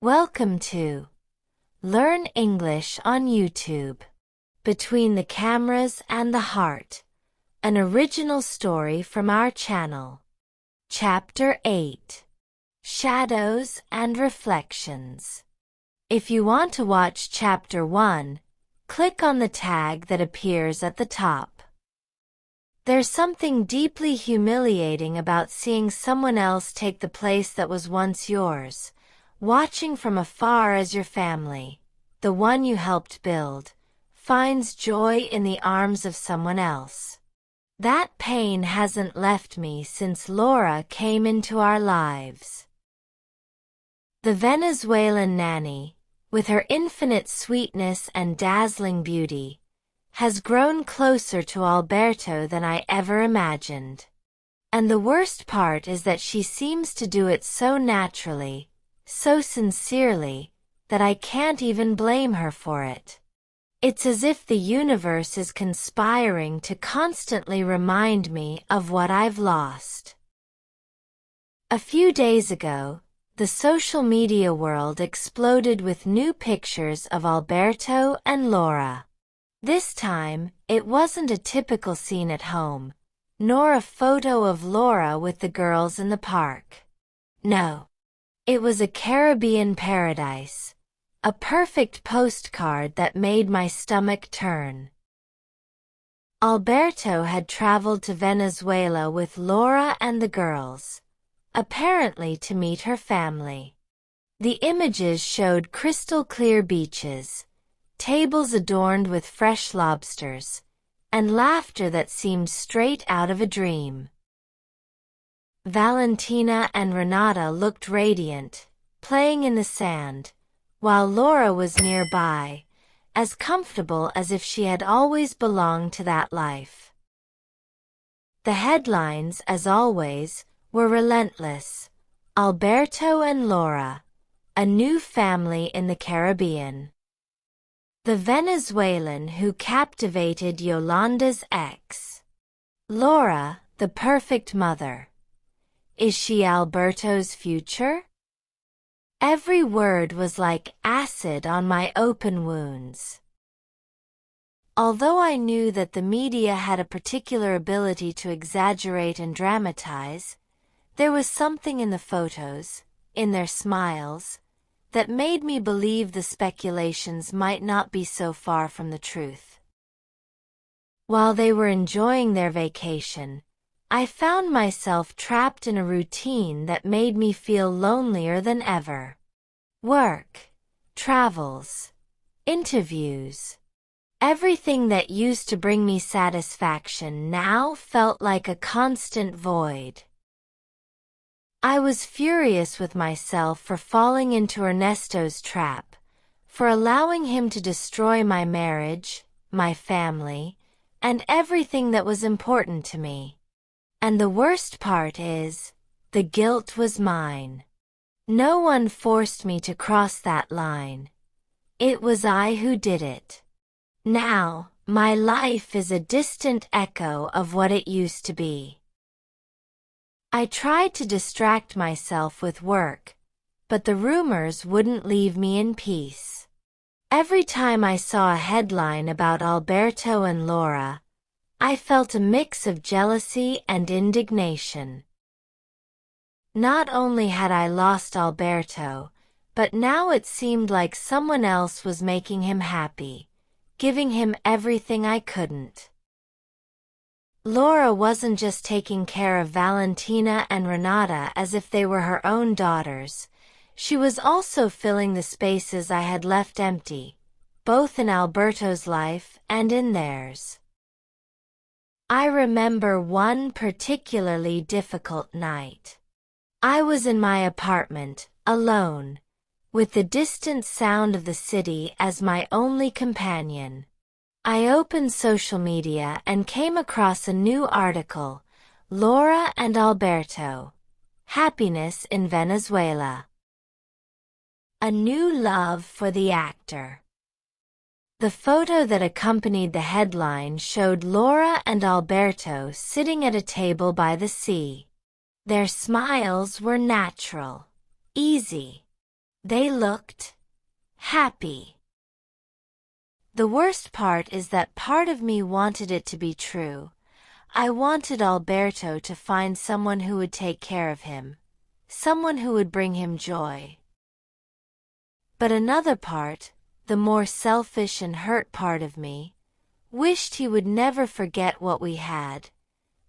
Welcome to Learn English on YouTube. Between the Cameras and the Heart, an original story from our channel. Chapter 8. Shadows and Reflections. If you want to watch Chapter 1, click on the tag that appears at the top. There's something deeply humiliating about seeing someone else take the place that was once yours, watching from afar as your family, the one you helped build, finds joy in the arms of someone else. That pain hasn't left me since Laura came into our lives. The Venezuelan nanny, with her infinite sweetness and dazzling beauty, has grown closer to Alberto than I ever imagined. And the worst part is that she seems to do it so naturally, so sincerely, that I can't even blame her for it. It's as if the universe is conspiring to constantly remind me of what I've lost. A few days ago, the social media world exploded with new pictures of Alberto and Laura. This time, it wasn't a typical scene at home, nor a photo of Laura with the girls in the park. No. It was a Caribbean paradise, a perfect postcard that made my stomach turn. Alberto had traveled to Venezuela with Laura and the girls, apparently to meet her family. The images showed crystal-clear beaches, tables adorned with fresh lobsters, and laughter that seemed straight out of a dream. Valentina and Renata looked radiant, playing in the sand, while Laura was nearby, as comfortable as if she had always belonged to that life. The headlines, as always, were relentless. Alberto and Laura, a new family in the Caribbean. The Venezuelan who captivated Yolanda's ex. Laura, the perfect mother. Is she Alberto's future? Every word was like acid on my open wounds. Although I knew that the media had a particular ability to exaggerate and dramatize, there was something in the photos, in their smiles, that made me believe the speculations might not be so far from the truth. While they were enjoying their vacation, I found myself trapped in a routine that made me feel lonelier than ever. Work, travels, interviews. Everything that used to bring me satisfaction now felt like a constant void. I was furious with myself for falling into Ernesto's trap, for allowing him to destroy my marriage, my family, and everything that was important to me. And the worst part is, the guilt was mine. No one forced me to cross that line. It was I who did it. Now, my life is a distant echo of what it used to be. I tried to distract myself with work, but the rumors wouldn't leave me in peace. Every time I saw a headline about Alberto and Laura, I felt a mix of jealousy and indignation. Not only had I lost Alberto, but now it seemed like someone else was making him happy, giving him everything I couldn't. Laura wasn't just taking care of Valentina and Renata as if they were her own daughters, she was also filling the spaces I had left empty, both in Alberto's life and in theirs. I remember one particularly difficult night. I was in my apartment, alone, with the distant sound of the city as my only companion. I opened social media and came across a new article, Laura and Alberto, Happiness in Venezuela. A new love for the actor. The photo that accompanied the headline showed Laura and Alberto sitting at a table by the sea. Their smiles were natural, easy, They looked happy. The worst part is that part of me wanted it to be true. I wanted Alberto to find someone who would take care of him, someone who would bring him joy. But another part, the more selfish and hurt part of me, wished he would never forget what we had,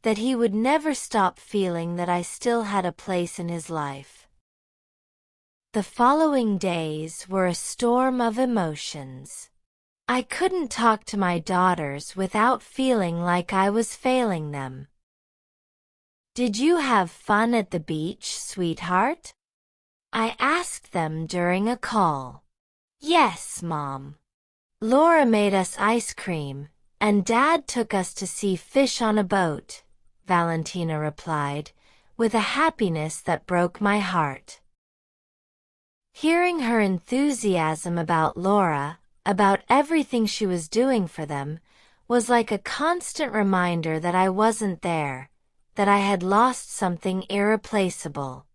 that he would never stop feeling that I still had a place in his life. The following days were a storm of emotions. I couldn't talk to my daughters without feeling like I was failing them. "Did you have fun at the beach, sweetheart?" I asked them during a call. "Yes, Mom. Laura made us ice cream, and Dad took us to see fish on a boat," Valentina replied, with a happiness that broke my heart. Hearing her enthusiasm about Laura, about everything she was doing for them, was like a constant reminder that I wasn't there, that I had lost something irreplaceable.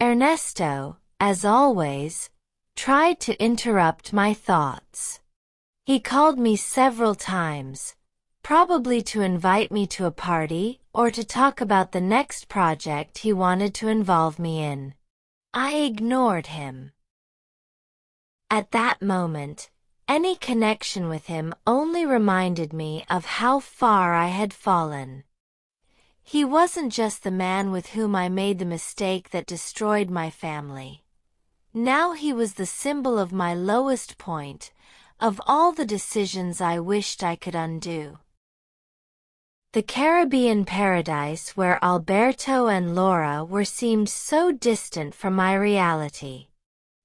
Ernesto, as always, tried to interrupt my thoughts. He called me several times, probably to invite me to a party or to talk about the next project he wanted to involve me in. I ignored him. At that moment, any connection with him only reminded me of how far I had fallen. He wasn't just the man with whom I made the mistake that destroyed my family. Now he was the symbol of my lowest point, of all the decisions I wished I could undo. The Caribbean paradise where Alberto and Laura were seemed so distant from my reality.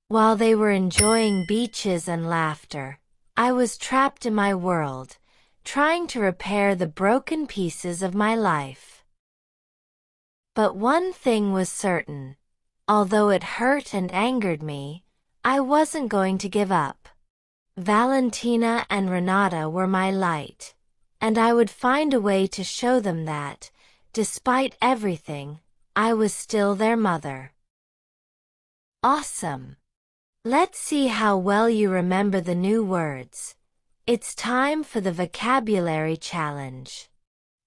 While they were enjoying beaches and laughter, I was trapped in my world, trying to repair the broken pieces of my life. But one thing was certain. Although it hurt and angered me, I wasn't going to give up. Valentina and Renata were my light, and I would find a way to show them that, despite everything, I was still their mother. Awesome! Let's see how well you remember the new words. It's time for the vocabulary challenge.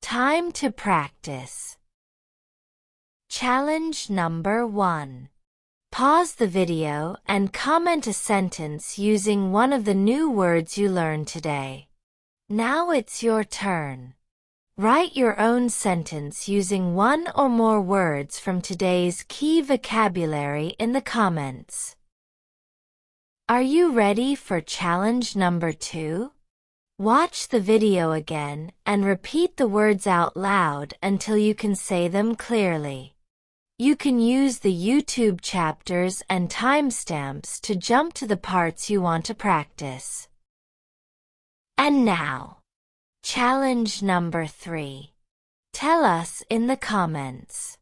Time to practice. Challenge number 1. Pause the video and comment a sentence using one of the new words you learned today. Now it's your turn. Write your own sentence using one or more words from today's key vocabulary in the comments. Are you ready for challenge number 2? Watch the video again and repeat the words out loud until you can say them clearly. You can use the YouTube chapters and timestamps to jump to the parts you want to practice. And now, challenge number 3. Tell us in the comments.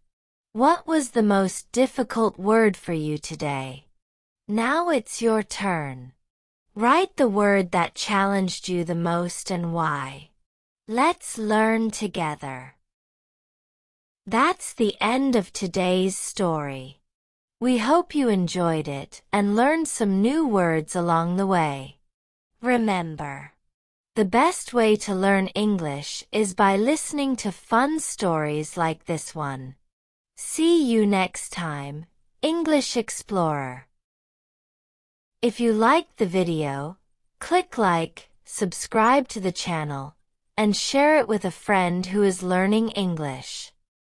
What was the most difficult word for you today? Now it's your turn. Write the word that challenged you the most and why. Let's learn together. That's the end of today's story. We hope you enjoyed it and learned some new words along the way. Remember, the best way to learn English is by listening to fun stories like this one. See you next time, English Explorer. If you liked the video, click like, subscribe to the channel, and share it with a friend who is learning English.